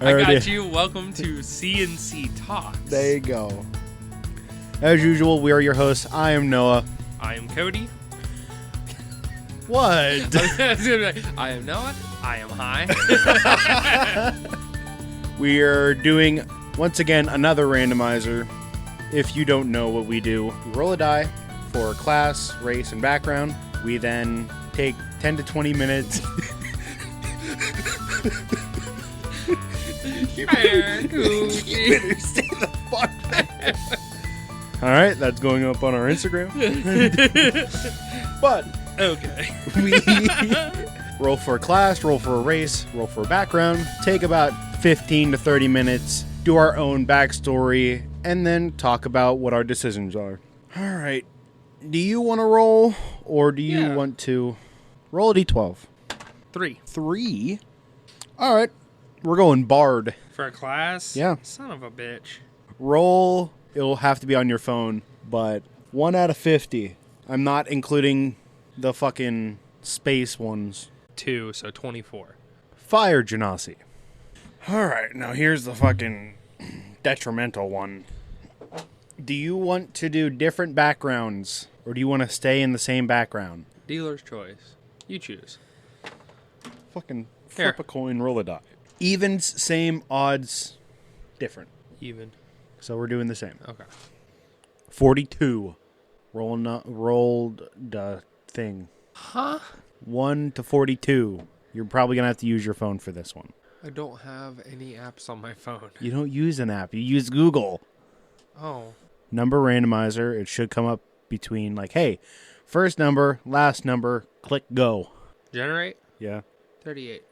I got you. Welcome to C&C Talks. There you go. As usual, we are your hosts. I am Noah. I am Cody. What? I am Noah. I am high. We are doing, once again, another randomizer. If you don't know what we do, we roll a die for class, race, and background. We then take 10 to 20 minutes. You better stay the fuck back. All right, that's going up on our Instagram. But Okay. we roll for a class, roll for a race, roll for a background, take about 15 to 30 minutes, do our own backstory, and then talk about what our decisions are. All right. Do you want to roll, or do you want to roll a d12? 3. 3? All right. We're going Bard. For a class? Yeah. Son of a bitch. Roll. It'll have to be on your phone, but 1 out of 50. I'm not including the fucking space ones. 2, so 24. Fire Genasi. All right, now here's the fucking detrimental one. Do you want to do different backgrounds, or do you want to stay in the same background? Dealer's choice. You choose. Fucking flip a coin, roll a die. Evens, same, odds, different. Even. So we're doing the same. Okay. 42. Rolled the thing. Huh? 1 to 42. You're probably going to have to use your phone for this one. I don't have any apps on my phone. You don't use an app. You use Google. Oh. Number randomizer. It should come up between like, hey, first number, last number, click go. Generate? Yeah. 38.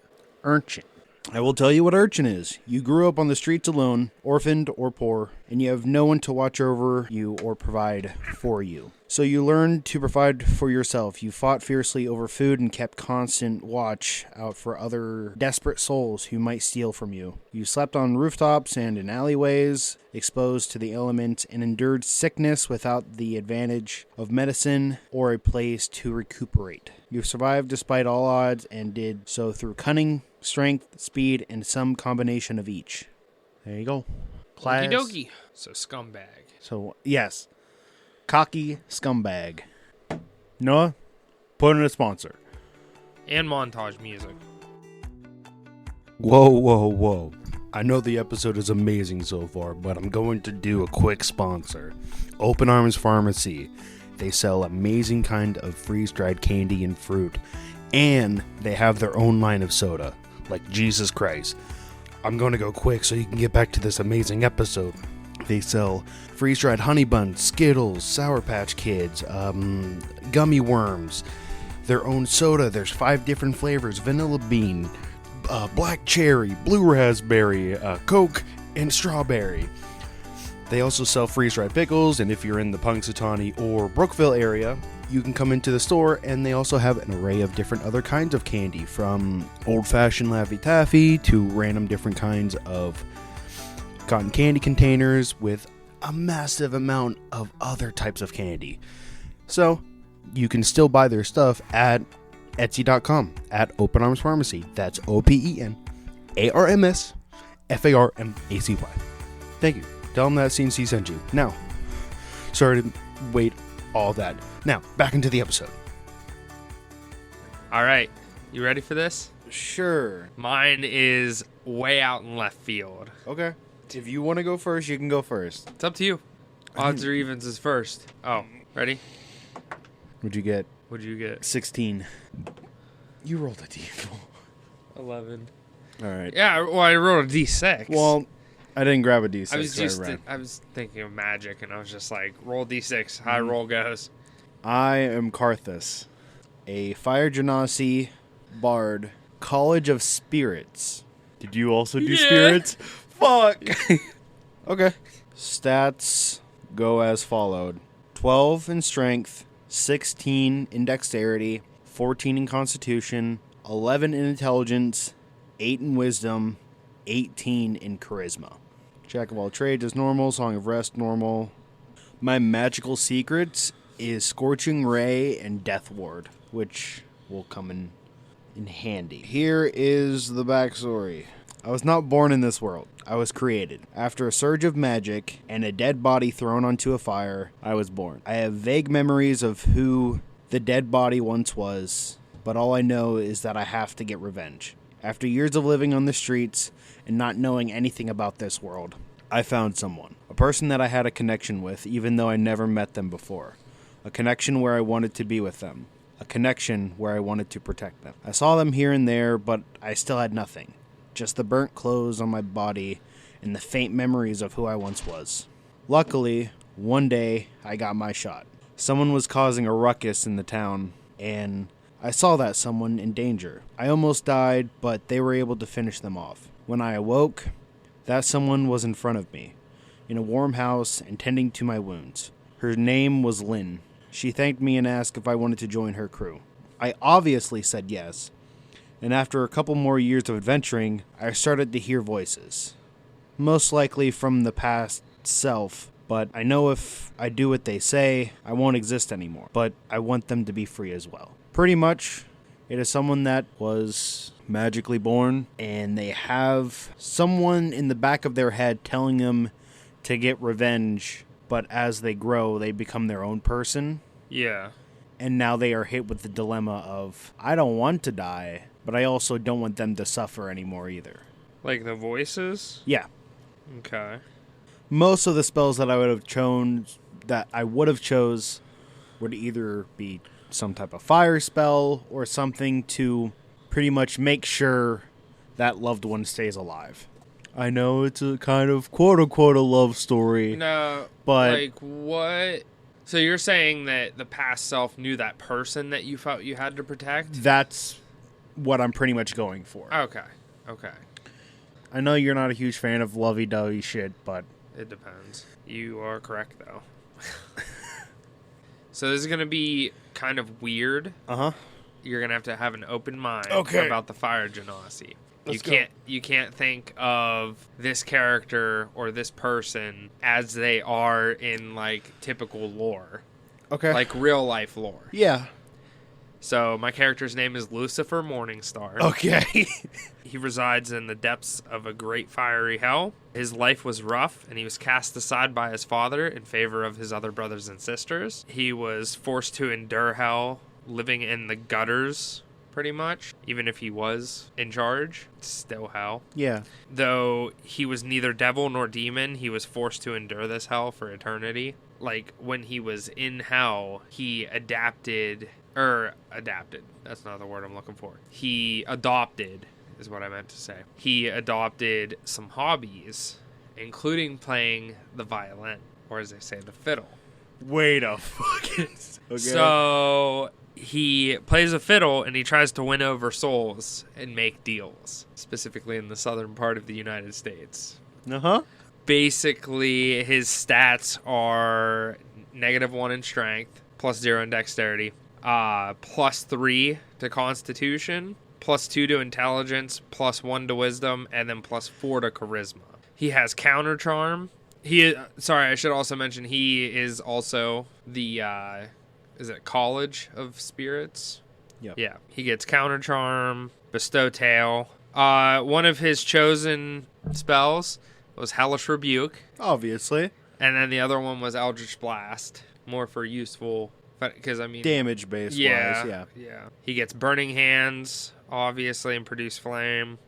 Urchin. I will tell you what urchin is. You grew up on the streets alone, orphaned or poor, and you have no one to watch over you or provide for you. So you learned to provide for yourself. You fought fiercely over food and kept constant watch out for other desperate souls who might steal from you. You slept on rooftops and in alleyways, exposed to the elements, and endured sickness without the advantage of medicine or a place to recuperate. You survived despite all odds and did so through cunning, strength, speed, and some combination of each. There you go. Okie dokie. So scumbag. So, yes. Cocky scumbag. Noah, put in a sponsor. And montage music. Whoa. I know the episode is amazing so far, but I'm going to do a quick sponsor. Open Arms Pharmacy. They sell amazing kind of freeze-dried candy and fruit. And they have their own line of soda. Like Jesus Christ. I'm going to go quick so you can get back to this amazing episode. They sell freeze-dried honey buns, Skittles, Sour Patch Kids, gummy worms, their own soda. There's 5 different flavors: vanilla bean, black cherry, blue raspberry, Coke, and strawberry. They also sell freeze-dried pickles, and if you're in the Punxsutawney or Brookville area, you can come into the store, and they also have an array of different other kinds of candy, from old-fashioned Laffy Taffy to random different kinds of cotton candy containers with a massive amount of other types of candy. So you can still buy their stuff at Etsy.com at Open Arms Pharmacy. That's OPENARMS FARMACY. Thank you. Tell them that C&C sent you. Now, sorry to wait all that. Now, back into the episode. All right. You ready for this? Sure. Mine is way out in left field. Okay. If you want to go first, you can go first. It's up to you. Odds or evens is first. Oh, ready? What'd you get? What'd you get? 16. You rolled a d4. 11. All right. Yeah, well, I rolled a d6. Well, I didn't grab a d6. I was thinking of magic, and I was just like, roll d6, high roll goes. I am Karthus, a Fire Genasi Bard, College of Spirits. Did you also do spirits? Fuck! Okay. Stats go as followed. 12 in strength, 16 in dexterity, 14 in constitution, 11 in intelligence, 8 in wisdom, 18 in charisma. Jack of all trades is normal, Song of Rest normal. My magical secrets is Scorching Ray and Death Ward, which will come in handy. Here is the backstory. I was not born in this world. I was created. After a surge of magic and a dead body thrown onto a fire, I was born. I have vague memories of who the dead body once was, but all I know is that I have to get revenge. After years of living on the streets and not knowing anything about this world, I found someone. A person that I had a connection with, even though I never met them before. A connection where I wanted to be with them. A connection where I wanted to protect them. I saw them here and there, but I still had nothing. Just the burnt clothes on my body and the faint memories of who I once was. Luckily, one day, I got my shot. Someone was causing a ruckus in the town, and I saw that someone in danger. I almost died, but they were able to finish them off. When I awoke, that someone was in front of me, in a warm house and tending to my wounds. Her name was Lynn. She thanked me and asked if I wanted to join her crew. I obviously said yes, and after a couple more years of adventuring, I started to hear voices. Most likely from the past self, but I know if I do what they say, I won't exist anymore. But I want them to be free as well. Pretty much, it is someone that was magically born, and they have someone in the back of their head telling them to get revenge, but as they grow, they become their own person. Yeah. And now they are hit with the dilemma of, I don't want to die, but I also don't want them to suffer anymore either. Like the voices? Yeah. Okay. Most of the spells that I would have chose would either be some type of fire spell or something to pretty much make sure that loved one stays alive. I know it's a kind of quote-unquote a love story. No, but like what? So you're saying that the past self knew that person that you felt you had to protect? That's what I'm pretty much going for. Okay. I know you're not a huge fan of lovey-dovey shit, but It depends. You are correct, though. So this is going to be kind of weird. Uh-huh. You're going to have an open mind about the fire genasi. You can't think of this character or this person as they are in, like, typical lore. Okay. Like, real-life lore. Yeah. So, my character's name is Lucifer Morningstar. Okay. He resides in the depths of a great fiery hell. His life was rough, and he was cast aside by his father in favor of his other brothers and sisters. He was forced to endure hell, living in the gutters, pretty much. Even if he was in charge, it's still hell. Yeah. Though he was neither devil nor demon, he was forced to endure this hell for eternity. Like, when he was in hell, he adapted, that's not the word I'm looking for. He adopted, is what I meant to say. He adopted some hobbies, including playing the violin, or as they say, the fiddle. Wait a fucking... Okay. So he plays a fiddle and he tries to win over souls and make deals, specifically in the southern part of the United States. Uh-huh. Basically, his stats are -1 in strength, +0 in dexterity, +3 to constitution, +2 to intelligence, +1 to wisdom, and then +4 to charisma. He has counter charm. I should also mention he is also the College of Spirits? Yep. Yeah. He gets counter charm, bestow tale. One of his chosen spells was Hellish Rebuke. Obviously. And then the other one was Eldritch Blast. More for useful, because I mean... damage-based wise, yeah. He gets Burning Hands, obviously, and Produce Flame.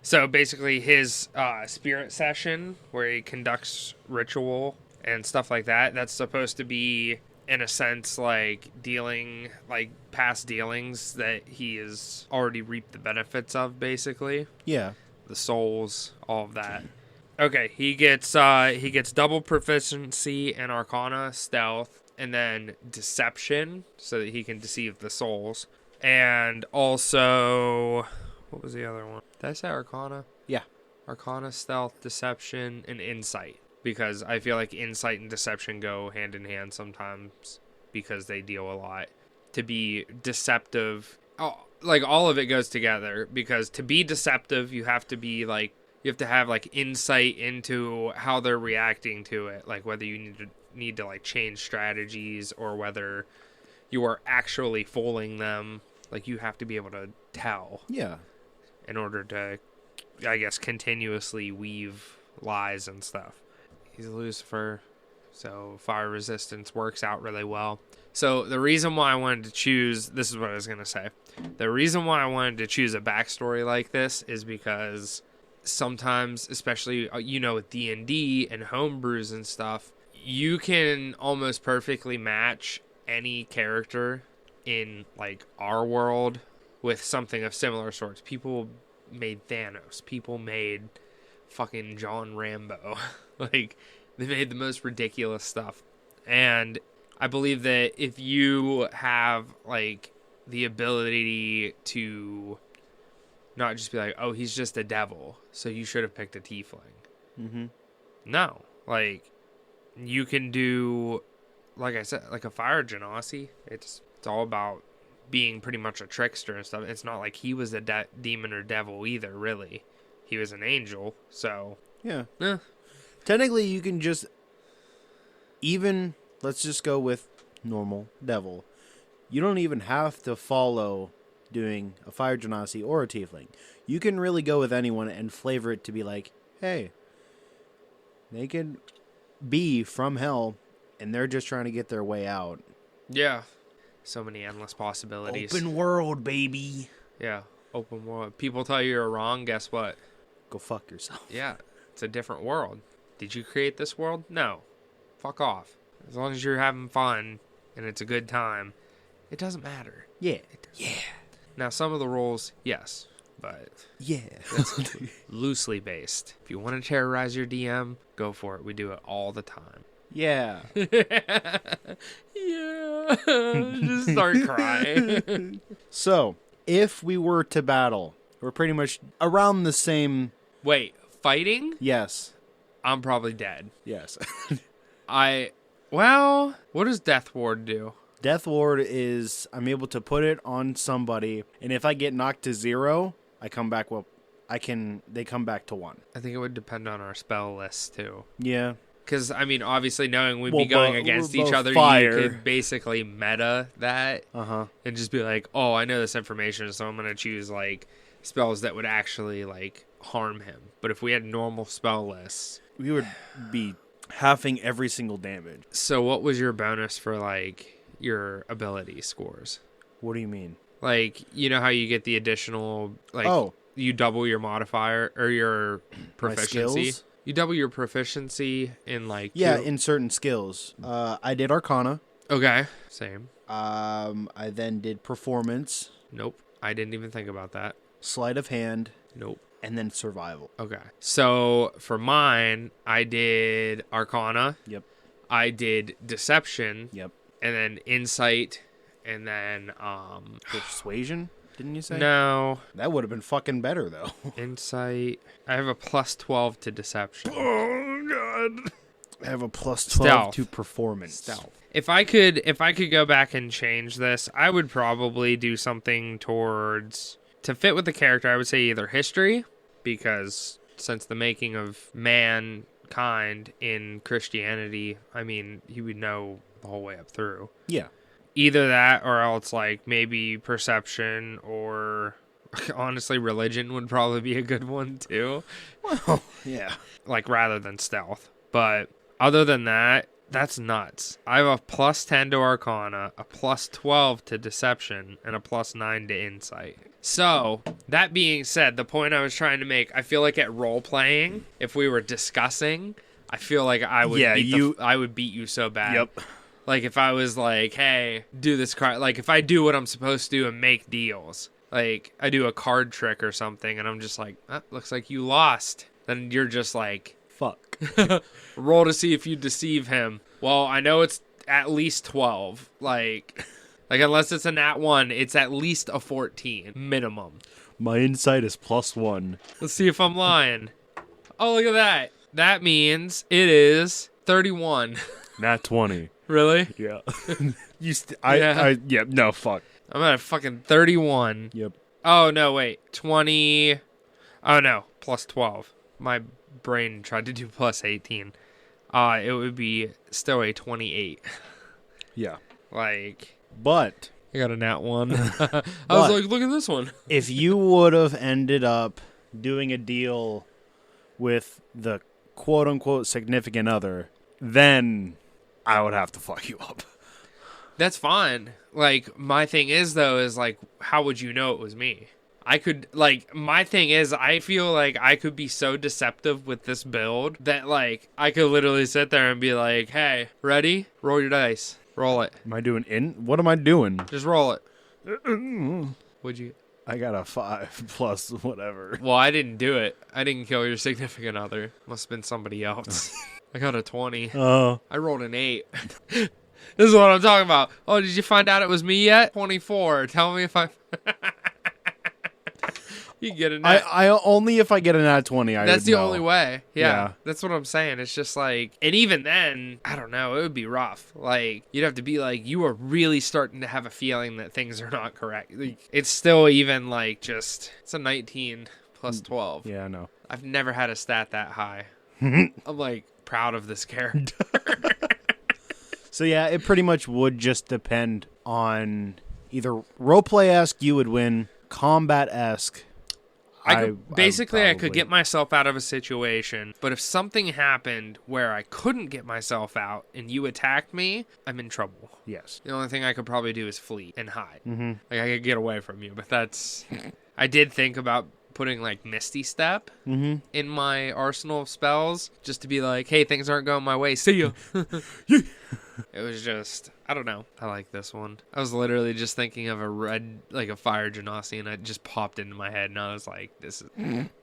So basically his spirit session, where he conducts ritual and stuff like that, that's supposed to be, in a sense, like dealing, like past dealings that he has already reaped the benefits of, basically. Yeah. The souls, all of that. Okay, he gets double proficiency in Arcana, Stealth, and then Deception, so that he can deceive the souls. And also, what was the other one? Did I say Arcana? Yeah. Arcana, Stealth, Deception, and Insight. Because I feel like Insight and Deception go hand in hand sometimes, because they deal a lot. To be deceptive, like all of it goes together, because to be deceptive, you have to be like, you have to have like insight into how they're reacting to it, like whether you need to like change strategies or whether you are actually fooling them. Like you have to be able to tell. Yeah. In order to I guess, continuously weave lies and stuff. He's Lucifer, so fire resistance works out really well. So the reason why I wanted to choose, this is what I was going to say. The reason why I wanted to choose a backstory like this is because sometimes, especially, with D&D and homebrews and stuff, you can almost perfectly match any character in, like, our world with something of similar sorts. People made Thanos. People made fucking John Rambo. Like, they made the most ridiculous stuff. And I believe that if you have, like, the ability to not just be like, oh, he's just a devil, so you should have picked a tiefling. Mm-hmm. No. Like, you can do, like I said, like a fire genasi. It's all about being pretty much a trickster and stuff. It's not like he was a demon or devil either, really. He was an angel, so... Yeah. Technically, you can just... Even... Let's just go with normal devil. You don't even have to follow doing a fire genasi or a tiefling. You can really go with anyone and flavor it to be like, hey, they can be from hell and they're just trying to get their way out. Yeah. So many endless possibilities. Open world, baby. Yeah. Open world. People tell you you're wrong. Guess what? Go fuck yourself. Yeah. It's a different world. Did you create this world? No. Fuck off. As long as you're having fun and it's a good time, it doesn't matter. Yeah. Yeah. Now, some of the rules, yes, but yeah, it's loosely based. If you want to terrorize your DM, go for it. We do it all the time. Yeah. Yeah. Just start crying. So, if we were to battle, we're pretty much around the same... Wait, fighting? Yes. I'm probably dead. Yes. Well, what does Death Ward do? Death Ward is I'm able to put it on somebody, and if I get knocked to 0, I come back. Well, they come back to 1. I think it would depend on our spell list too. Yeah, because I mean, obviously, knowing we'd be going against each other, you could basically meta that, and just be like, "Oh, I know this information, so I'm gonna choose like spells that would actually like harm him." But if we had normal spell lists, we would be halving every single damage. So, what was your bonus for like your ability scores? What do you mean? Like, you know how you get the additional, like, you double your modifier or your proficiency. You double your proficiency in like in certain skills. I did Arcana. Okay, same. I then did Performance. Nope, I didn't even think about that. Sleight of Hand. Nope. And then Survival. Okay, so for mine, I did Arcana. Yep. I did Deception. Yep. And then Insight, and then Persuasion, didn't you say? No. That would have been fucking better though. Insight. I have a plus 12 to Deception. Oh god. I have a plus 12 to Performance. Stealth. If I could go back and change this, I would probably do something towards, to fit with the character, I would say either History, because since the making of mankind in Christianity, I mean, he would know the whole way up through. Yeah. Either that or else like maybe Perception, or honestly Religion would probably be a good one too. Well, yeah. Like rather than Stealth. But other than that, that's nuts. I have a plus 10 to Arcana, a plus 12 to Deception, and a plus 9 to Insight. So, that being said, the point I was trying to make, I feel like at role-playing, if we were discussing, I feel like I would I would beat you so bad. Yep. Like, if I was like, hey, do this card, like, if I do what I'm supposed to do and make deals, like, I do a card trick or something, and I'm just like, looks like you lost. Then you're just like, fuck. Roll to see if you deceive him. Well, I know it's at least 12. Like unless it's a nat 1, it's at least a 14 minimum. My insight is plus 1. Let's see if I'm lying. Oh, look at that. That means it is 31. Nat 20. Really? Yeah. No, fuck. I'm at a fucking 31. Yep. Oh, no, wait. 20. Oh, no. Plus 12. My brain tried to do plus 18. It would be still a 28. Yeah. Like. But. I got a nat 1. I was like, look at this one. If you would have ended up doing a deal with the quote-unquote significant other, then I would have to fuck you up. That's fine. Like, my thing is, though, is, like, how would you know it was me? I could, like, my thing is, I feel like I could be so deceptive with this build that, like, I could literally sit there and be like, hey, ready? Roll your dice. Roll it. Am I doing What am I doing? Just roll it. What'd you... I got a 5 plus whatever. Well, I didn't do it. I didn't kill your significant other. Must have been somebody else. I got a 20. Oh. I rolled an 8. This is what I'm talking about. Oh, did you find out it was me yet? 24. Tell me if I... You get a nat. I only if I get a nat 20, That's the know. only way. Yeah. That's what I'm saying. It's just like, and even then, I don't know, it would be rough. Like, you'd have to be like, you are really starting to have a feeling that things are not correct. Like, it's still even like just, it's a 19 plus 12. Yeah, I know. I've never had a stat that high. I'm like proud of this character. So yeah, it pretty much would just depend on either roleplay-esque, you would win, combat-esque. I could get myself out of a situation, but if something happened where I couldn't get myself out and you attacked me, I'm in trouble. Yes. The only thing I could probably do is flee and hide. Mm-hmm. Like, I could get away from you, but that's... I did think about putting, like, Misty Step in my arsenal of spells, just to be like, hey, things aren't going my way, see ya. It was just, I don't know. I like this one. I was literally just thinking of a red, like a fire genasi, and it just popped into my head, and I was like, this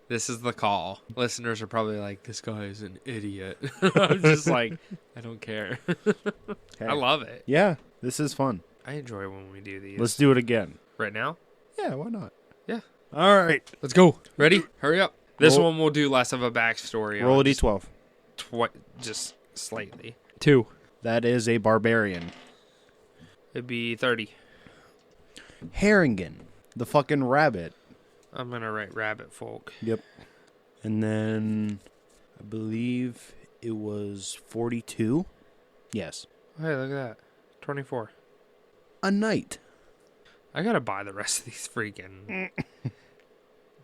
is the call. Listeners are probably like, this guy is an idiot. I'm just like, I don't care. Okay. I love it. Yeah, this is fun. I enjoy when we do these. Let's do it again. Right now? Yeah, why not? Yeah. All right. Let's go. Ready? Hurry up. This one will do less of a backstory. Roll a d12. Just slightly. 2. That is a barbarian. It'd be 30. Harrigan, the fucking rabbit. I'm going to write rabbit folk. Yep. And then I believe it was 42. Yes. Hey, look at that. 24. A knight. I got to buy the rest of these freaking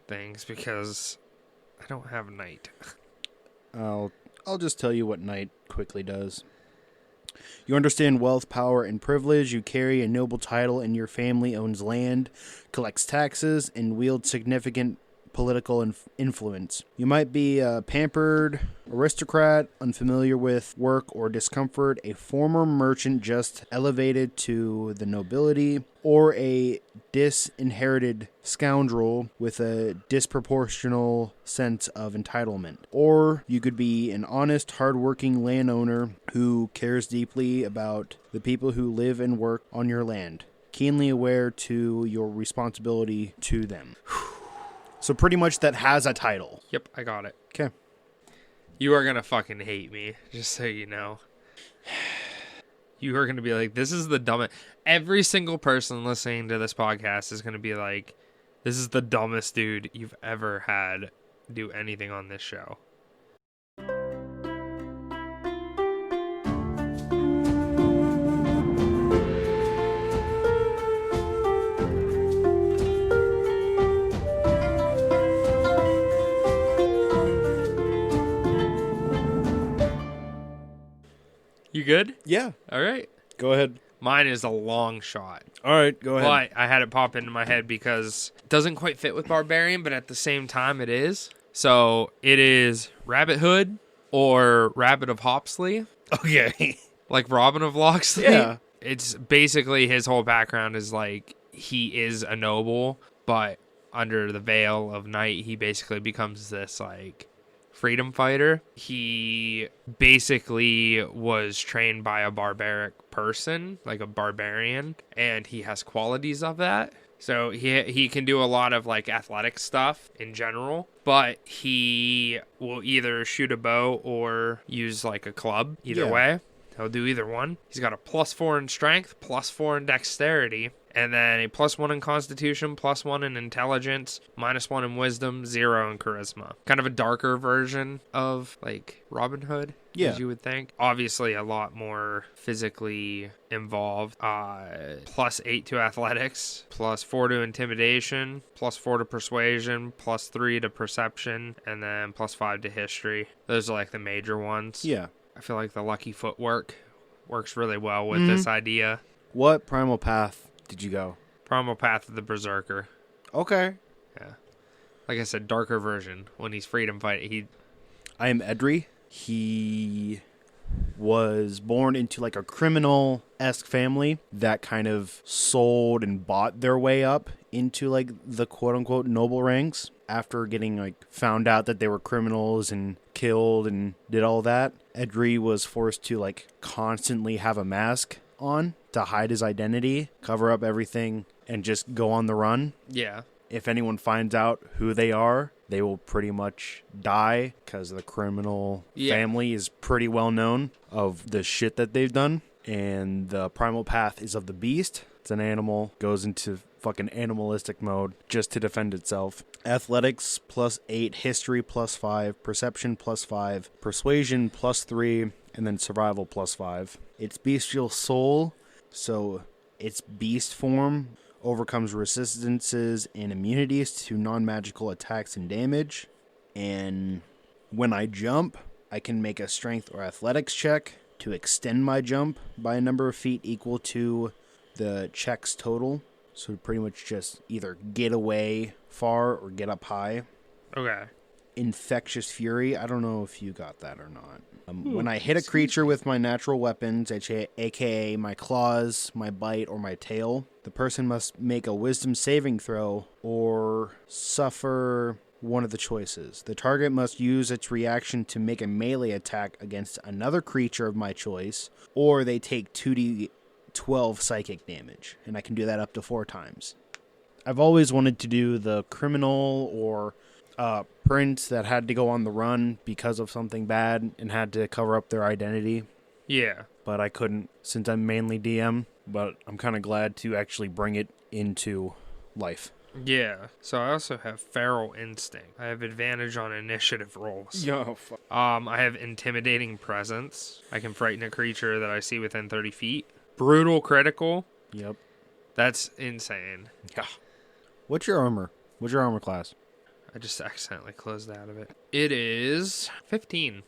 things because I don't have a knight. I'll just tell you what knight quickly does. You understand wealth, power, and privilege. You carry a noble title, and your family owns land, collects taxes, and wields significant political influence. You might be a pampered aristocrat, unfamiliar with work or discomfort, a former merchant just elevated to the nobility, or a disinherited scoundrel with a disproportional sense of entitlement. Or you could be an honest, hardworking landowner who cares deeply about the people who live and work on your land, keenly aware to your responsibility to them. So pretty much that has a title. Yep, I got it. Okay. You are going to fucking hate me, just so you know. You are going to be like, this is the dumbest. Every single person listening to this podcast is going to be like, this is the dumbest dude you've ever had do anything on this show. You good? Yeah. All right. Go ahead. Mine is a long shot. All right, go ahead. But I had it pop into my head because it doesn't quite fit with Barbarian, but at the same time it is. So it is Rabbit Hood or Rabbit of Hopsley. Okay. Like Robin of Locksley. Yeah. It's basically his whole background is like he is a noble, but under the veil of night, he basically becomes this like freedom fighter. He basically was trained by a barbaric person, like a barbarian, and he has qualities of that. So he can do a lot of like athletic stuff in general, but he will either shoot a bow or use like a club. Either way, he'll do either one. He's got a +4 in strength, +4 in dexterity, And then a +1 in Constitution, +1 in Intelligence, -1 in Wisdom, 0 in Charisma. Kind of a darker version of, like, Robin Hood, as you would think. Obviously, a lot more physically involved. +8 to Athletics, +4 to Intimidation, +4 to Persuasion, +3 to Perception, and then +5 to History. Those are, like, the major ones. Yeah. I feel like the Lucky Footwork works really well with this idea. What primal path did you go? Primal Path of the Berserker. Okay. Yeah. Like I said, darker version. When he's freedom fighting, I am Edry. He was born into like a criminal-esque family that kind of sold and bought their way up into like the quote-unquote noble ranks after getting like found out that they were criminals and killed and did all that. Edry was forced to like constantly have a mask on to hide his identity, cover up everything, and just go on the run. Yeah. If anyone finds out who they are, they will pretty much die because the criminal family is pretty well known of the shit that they've done. And the primal path is of the beast. It's an animal, goes into fucking animalistic mode just to defend itself. Athletics +8, history +5, perception +5, persuasion +3, and then survival +5. Its bestial soul, so its beast form, overcomes resistances and immunities to non-magical attacks and damage. And when I jump, I can make a strength or athletics check to extend my jump by a number of feet equal to the check's total. So pretty much just either get away far or get up high. Okay. Infectious Fury. I don't know if you got that or not. When I hit a creature with my natural weapons, aka my claws, my bite, or my tail, the person must make a wisdom saving throw or suffer one of the choices. The target must use its reaction to make a melee attack against another creature of my choice, or they take 2d12 psychic damage, and I can do that up to 4 times. I've always wanted to do the criminal or prince that had to go on the run because of something bad and had to cover up their identity. Yeah. But I couldn't since I'm mainly DM, but I'm kind of glad to actually bring it into life. Yeah. So I also have Feral Instinct. I have advantage on initiative rolls. Yo, fuck. I have Intimidating Presence. I can frighten a creature that I see within 30 feet. Brutal Critical. Yep. That's insane. Yeah. What's your armor? What's your armor class? I just accidentally closed out of it. It is 15.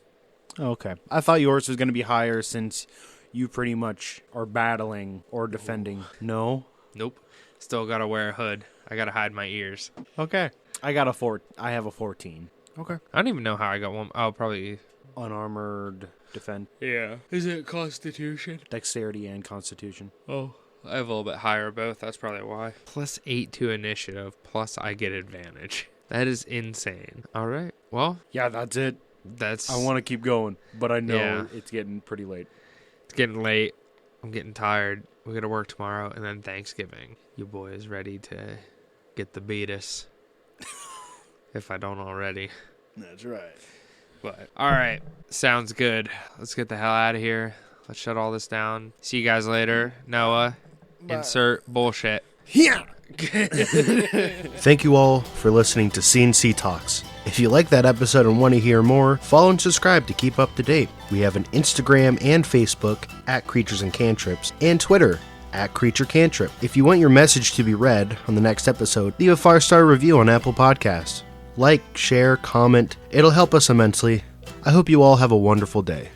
Oh, okay. I thought yours was going to be higher since you pretty much are battling or defending. No? Nope. Still gotta wear a hood. I gotta hide my ears. Okay. I have a 14. Okay. I don't even know how I got one. Oh, probably Unarmored defend. Yeah. Is it Constitution? Dexterity and Constitution. Oh. I have a little bit higher both. That's probably why. +8 to initiative. Plus I get advantage. That is insane. All right. Well. Yeah, that's it. I want to keep going, but I know it's getting pretty late. It's getting late. I'm getting tired. We got to work tomorrow, and then Thanksgiving. You boys ready to get the beatus? If I don't already. That's right. But all right. Sounds good. Let's get the hell out of here. Let's shut all this down. See you guys later. Noah, insert bullshit. Yeah. Thank you all for listening to C&C Talks. If you like that episode and want to hear more, follow and subscribe to keep up to date. We have an Instagram and Facebook at Creatures and Cantrips and Twitter at Creature Cantrip. If you want your message to be read on the next episode, leave a 5-star review on Apple Podcasts. Like, share, comment. It'll help us immensely. I hope you all have a wonderful day.